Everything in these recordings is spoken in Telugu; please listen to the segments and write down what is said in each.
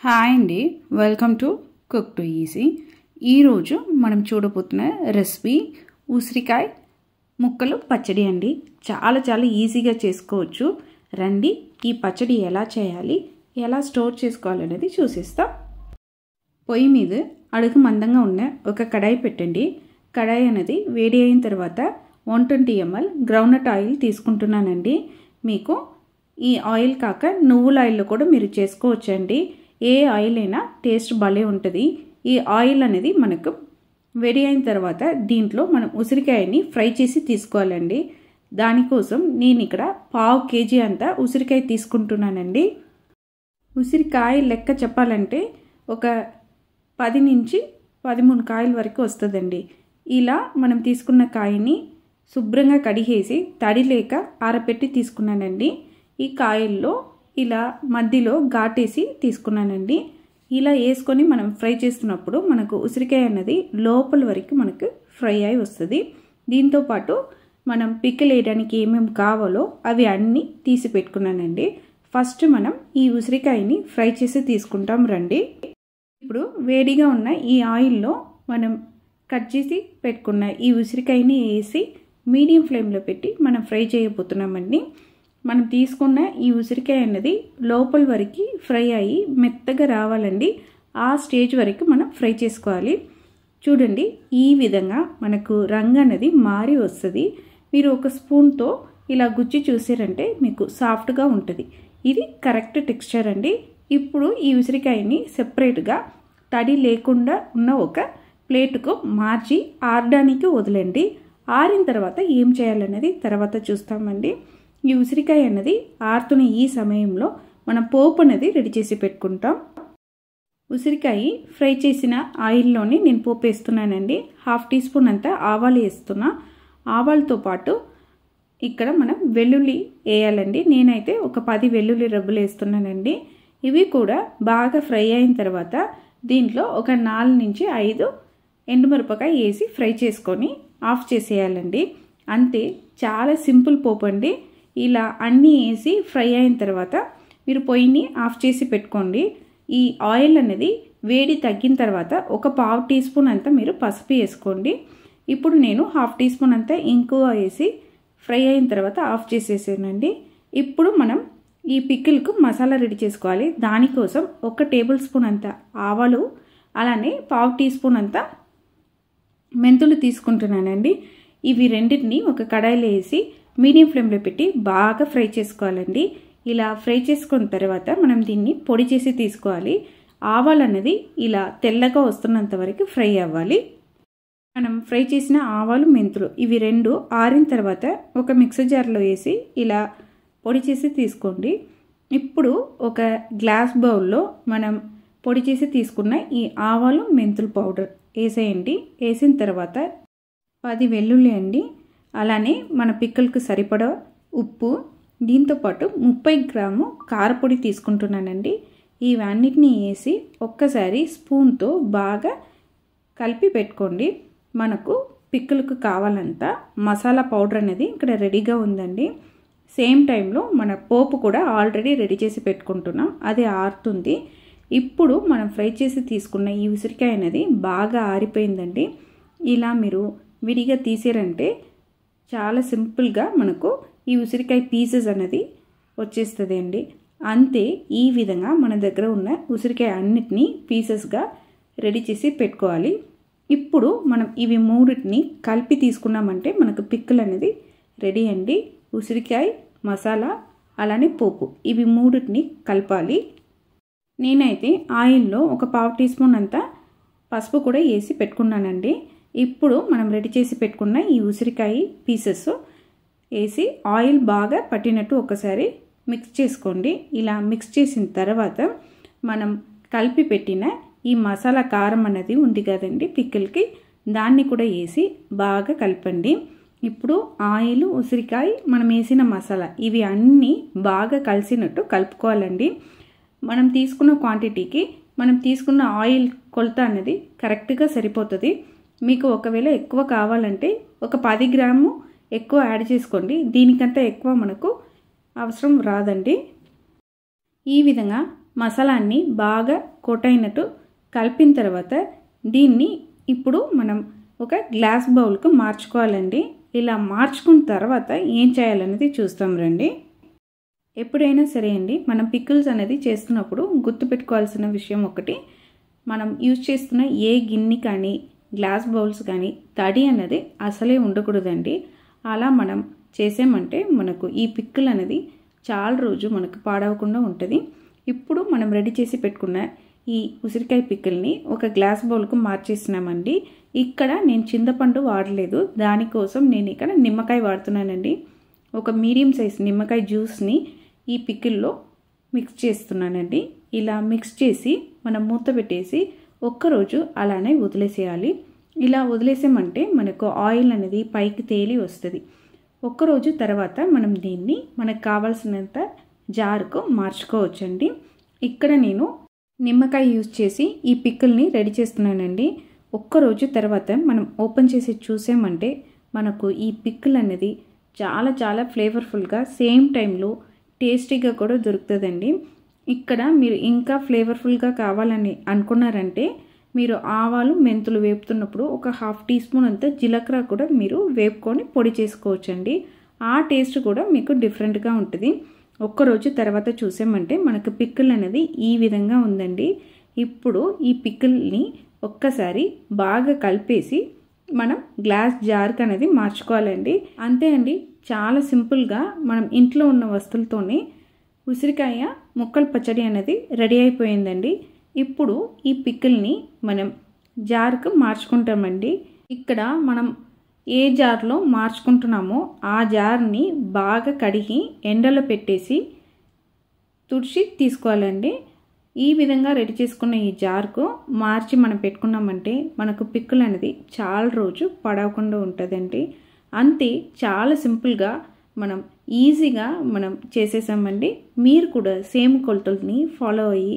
హాయ్ అండి, welcome to cook to easy. ఈరోజు మనం చూడబోతున్న రెసిపీ ఉసిరికాయ ముక్కలు పచ్చడి అండి. చాలా చాలా ఈజీగా చేసుకోవచ్చు. రండి ఈ పచ్చడి ఎలా చేయాలి, ఎలా స్టోర్ చేసుకోవాలనేది చూసిస్తాం. పొయ్యి మీద అడుగు మందంగా ఉన్న ఒక కడాయి పెట్టండి. కడాయి అనేది వేడి అయిన తర్వాత 120 ml గ్రౌండ్నట్ ఆయిల్ తీసుకుంటున్నానండి. మీకు ఈ ఆయిల్ కాక నువ్వుల ఆయిల్లో కూడా మీరు చేసుకోవచ్చండి. ఏ ఆయిల్ అయినా టేస్ట్ భలే ఉంటుంది. ఈ ఆయిల్ అనేది మనకు వేడి అయిన తర్వాత దీంట్లో మనం ఉసిరికాయని ఫ్రై చేసి తీసుకోవాలండి. దానికోసం నేను ఇక్కడ 1/2 kg అంతా ఉసిరికాయ తీసుకుంటున్నానండి. ఉసిరికాయ లెక్క చెప్పాలంటే ఒక 10 నుంచి 13 కాయల వరకు వస్తుందండి. ఇలా మనం తీసుకున్న కాయని శుభ్రంగా కడిగేసి తడి లేక ఆరబెట్టి తీసుకున్నానండి. ఈ కాయల్లో ఇలా మధ్యలో ఘాటేసి తీసుకున్నానండి. ఇలా వేసుకొని మనం ఫ్రై చేస్తున్నప్పుడు మనకు ఉసిరికాయ అన్నది లోపల వరకు మనకు ఫ్రై అయి వస్తుంది. దీంతోపాటు మనం పికిల్ వేయడానికి ఏమేమి కావాలో అవి అన్నీ తీసి పెట్టుకున్నానండి. ఫస్ట్ మనం ఈ ఉసిరికాయని ఫ్రై చేసి తీసుకుంటాం రండి. ఇప్పుడు వేడిగా ఉన్న ఈ ఆయిల్లో మనం కట్ చేసి పెట్టుకున్న ఈ ఉసిరికాయని వేసి మీడియం ఫ్లేమ్లో పెట్టి మనం ఫ్రై చేయబోతున్నామండి. మనం తీసుకున్న ఈ ఉసిరికాయ అన్నది లోపల వరకు ఫ్రై అయ్యి మెత్తగా రావాలండి. ఆ స్టేజ్ వరకు మనం ఫ్రై చేసుకోవాలి. చూడండి, ఈ విధంగా మనకు రంగు అనేది మారి వస్తుంది. మీరు ఒక స్పూన్తో ఇలా గుచ్చి చూసారంటే మీకు సాఫ్ట్గా ఉంటుంది. ఇది కరెక్ట్ టెక్స్చర్ అండి. ఇప్పుడు ఈ ఉసిరికాయని సెపరేట్గా తడి లేకుండా ఉన్న ఒక ప్లేటుకు మార్చి ఆరడానికి వదలండి. ఆరిన తర్వాత ఏం చేయాలనేది తర్వాత చూస్తామండి. ఈ ఉసిరికాయ అన్నది ఆరుతున్న ఈ సమయంలో మనం పోపు అనేది రెడీ చేసి పెట్టుకుంటాం. ఉసిరికాయ ఫ్రై చేసిన ఆయిల్లోనే నేను పోపు వేస్తున్నానండి. 1/2 టీ స్పూన్ అంతా ఆవాలు వేస్తున్నా. ఆవాలతో పాటు ఇక్కడ మనం వెల్లుల్లి వేయాలండి. నేనైతే ఒక 10 వెల్లుల్లి రబ్బులు వేస్తున్నానండి. ఇవి కూడా బాగా ఫ్రై అయిన తర్వాత దీంట్లో ఒక 4 నుంచి 5 ఎండుమిరపకాయ వేసి ఫ్రై చేసుకొని ఆఫ్ చేసేయాలండి. అంతే, చాలా సింపుల్ పోపు అండి. ఇలా అన్నీ వేసి ఫ్రై అయిన తర్వాత మీరు పొయ్యిని ఆఫ్ చేసి పెట్టుకోండి. ఈ ఆయిల్ అనేది వేడి తగ్గిన తర్వాత ఒక 1/2 టీ స్పూన్ అంతా మీరు పసుపు వేసుకోండి. ఇప్పుడు నేను 1/2 టీ స్పూన్ అంతా ఇంగువ వేసి ఫ్రై అయిన తర్వాత ఆఫ్ చేసేసానండి. ఇప్పుడు మనం ఈ పికిల్కు మసాలా రెడీ చేసుకోవాలి. దానికోసం 1 టేబుల్ స్పూన్ అంతా ఆవాలు, అలానే 1/2 టీ స్పూన్ అంతా మెంతులు తీసుకుంటున్నానండి. ఇవి రెండింటిని ఒక కడాయిలో వేసి మీడియం ఫ్లేమ్లో పెట్టి బాగా ఫ్రై చేసుకోవాలండి. ఇలా ఫ్రై చేసుకున్న తర్వాత మనం దీన్ని పొడి చేసి తీసుకోవాలి. ఆవాలు అన్నది ఇలా తెల్లగా వస్తున్నంత వరకు ఫ్రై అవ్వాలి. మనం ఫ్రై చేసిన ఆవాలు, మెంతులు ఇవి రెండు ఆరిన తర్వాత ఒక మిక్సర్ జార్లో వేసి ఇలా పొడి చేసి తీసుకోండి. ఇప్పుడు ఒక గ్లాస్ బౌల్లో మనం పొడి చేసి తీసుకున్న ఈ ఆవాలు, మెంతులు పౌడర్ వేసేయండి. వేసిన తర్వాత 10 వెల్లుల్లి అండి, అలానే మన పిక్కలకు సరిపడా ఉప్పు, దీంతోపాటు 30 గ్రాము కారపొడి తీసుకుంటున్నానండి. ఇవన్నిటిని వేసి ఒక్కసారి స్పూన్తో బాగా కలిపి పెట్టుకోండి. మనకు పిక్కలకు కావాలంత మసాలా పౌడర్ అనేది ఇక్కడ రెడీగా ఉందండి. సేమ్ టైంలో మన పోపు కూడా ఆల్రెడీ రెడీ చేసి పెట్టుకుంటున్నాం, అది ఆరుతుంది. ఇప్పుడు మనం ఫ్రై చేసి తీసుకున్న ఈ ఉసిరికాయ అనేది బాగా ఆరిపోయిందండి. ఇలా మీరు విడిగా తీసారంటే చాలా సింపుల్గా మనకు ఈ ఉసిరికాయ పీసెస్ అనేది వచ్చేస్తుంది అండి. అంతే, ఈ విధంగా మన దగ్గర ఉన్న ఉసిరికాయ అన్నిటినీ పీసెస్గా రెడీ చేసి పెట్టుకోవాలి. ఇప్పుడు మనం ఇవి మూడింటిని కలిపి తీసుకున్నామంటే మనకు పిక్కల్ అనేది రెడీ అండి. ఉసిరికాయ, మసాలా, అలానే పోపు ఇవి మూడింటిని కలపాలి. నేనైతే ఆయిల్లో ఒక 1/2 టీ స్పూన్ అంతా పసుపు కూడా వేసి పెట్టుకున్నానండి. ఇప్పుడు మనం రెడీ చేసి పెట్టుకున్న ఈ ఉసిరికాయ పీసెస్ వేసి ఆయిల్ బాగా పట్టినట్టు ఒకసారి మిక్స్ చేసుకోండి. ఇలా మిక్స్ చేసిన తర్వాత మనం కలిపి పెట్టిన ఈ మసాలా కారం అనేది ఉంది కదండి పికిల్కి, దాన్ని కూడా వేసి బాగా కలపండి. ఇప్పుడు ఆయిల్, ఉసిరికాయ, మనం వేసిన మసాలా ఇవి అన్నీ బాగా కలిసినట్టు కలుపుకోవాలండి. మనం తీసుకున్న క్వాంటిటీకి మనం తీసుకున్న ఆయిల్ కొలత అనేది కరెక్ట్గా సరిపోతుంది. మీకు ఒకవేళ ఎక్కువ కావాలంటే ఒక 10 గ్రాము ఎక్కువ యాడ్ చేసుకోండి. దీనికంతా ఎక్కువ మనకు అవసరం రాదండి. ఈ విధంగా మసాలాన్ని బాగా కోటైనట్టు కలిపిన తర్వాత దీన్ని ఇప్పుడు మనం ఒక గ్లాస్ బౌల్కు మార్చుకోవాలండి. ఇలా మార్చుకున్న తర్వాత ఏం చేయాలనేది చూస్తాం రండి. ఎప్పుడైనా సరే అండి మనం పికిల్స్ అనేది చేస్తున్నప్పుడు గుర్తుపెట్టుకోవాల్సిన విషయం ఒకటి, మనం యూజ్ చేస్తున్న ఏ గిన్నె కానీ గ్లాస్ బౌల్స్ కానీ తడి అనేది అసలే ఉండకూడదండి. అలా మనం చేసామంటే మనకు ఈ పికిల్ అనేది చాలా రోజు మనకు పాడవకుండా ఉంటుంది. ఇప్పుడు మనం రెడీ చేసి పెట్టుకున్న ఈ ఉసిరికాయ పికిల్ని ఒక గ్లాస్ బౌల్కు మార్చేస్తున్నామండి. ఇక్కడ నేను చింతపండు వాడలేదు, దానికోసం నేను ఇక్కడ నిమ్మకాయ వాడుతున్నానండి. ఒక మీడియం సైజ్ నిమ్మకాయ జ్యూస్ని ఈ పికిల్లో మిక్స్ చేస్తున్నానండి. ఇలా మిక్స్ చేసి మనం మూత పెట్టేసి ఒక్కరోజు అలానే వదిలేసేయాలి. ఇలా వదిలేసామంటే మనకు ఆయిల్ అనేది పైకి తేలి వస్తుంది. ఒక్కరోజు తర్వాత మనం దీన్ని మనకు కావాల్సినంత జారుకు మార్చుకోవచ్చండి. ఇక్కడ నేను నిమ్మకాయ యూజ్ చేసి ఈ పికిల్ని రెడీ చేస్తున్నానండి. ఒక్కరోజు తర్వాత మనం ఓపెన్ చేసి చూసామంటే మనకు ఈ పికిల్ అనేది చాలా చాలా ఫ్లేవర్ఫుల్గా సేమ్ టైంలో టేస్టీగా కూడా దొరుకుతుందండి. ఇక్కడ మీరు ఇంకా ఫ్లేవర్ఫుల్గా కావాలని అనుకున్నారంటే మీరు ఆవాలు మెంతులు వేపుతున్నప్పుడు ఒక 1/2 టీ స్పూన్ అంత జీలకర్ర కూడా మీరు వేపుకొని పొడి చేసుకోవచ్చండి. ఆ టేస్ట్ కూడా మీకు డిఫరెంట్గా ఉంటుంది. ఒక్కరోజు తర్వాత చూసామంటే మనకు పికిల్ అనేది ఈ విధంగా ఉందండి. ఇప్పుడు ఈ పికిల్ని ఒక్కసారి బాగా కలిపేసి మనం గ్లాస్ జార్కి అనేది మార్చుకోవాలండి. అంతే అండి, చాలా సింపుల్గా మనం ఇంట్లో ఉన్న వస్తువులతోనే ఉసిరికాయ ముక్కల పచ్చడి అనేది రెడీ అయిపోయిందండి. ఇప్పుడు ఈ పికిల్ని మనం జార్కు మార్చుకుంటామండి. ఇక్కడ మనం ఏ జార్లో మార్చుకుంటున్నామో ఆ జార్ని బాగా కడిగి ఎండలో పెట్టేసి తుడిచి తీసుకోవాలండి. ఈ విధంగా రెడీ చేసుకున్న ఈ జార్కు మార్చి మనం పెట్టుకున్నామంటే మనకు పికిల్ అనేది చాలా రోజు పడవకుండా ఉంటుందండి. అంతే, చాలా సింపుల్గా మనం ఈజీగా మనం చేసేసామండి. మీరు కూడా సేమ్ కొలతల్ని ఫాలో అయ్యి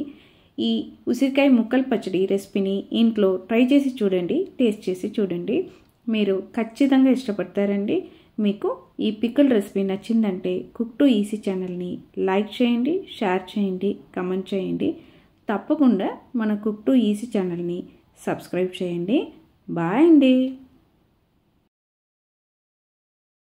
ఈ ఉసిరికాయ ముక్కల పచ్చడి రెసిపీని ఇంట్లో ట్రై చేసి చూడండి, టేస్ట్ చేసి చూడండి. మీరు ఖచ్చితంగా ఇష్టపడతారండి. మీకు ఈ పికిల్ రెసిపీ నచ్చిందంటే కుక్ టు ఈజీ ఛానల్ని లైక్ చేయండి, షేర్ చేయండి, కమెంట్ చేయండి. తప్పకుండా మన కుక్ టు ఈజీ ఛానల్ని సబ్స్క్రైబ్ చేయండి. బాయ్ అండి.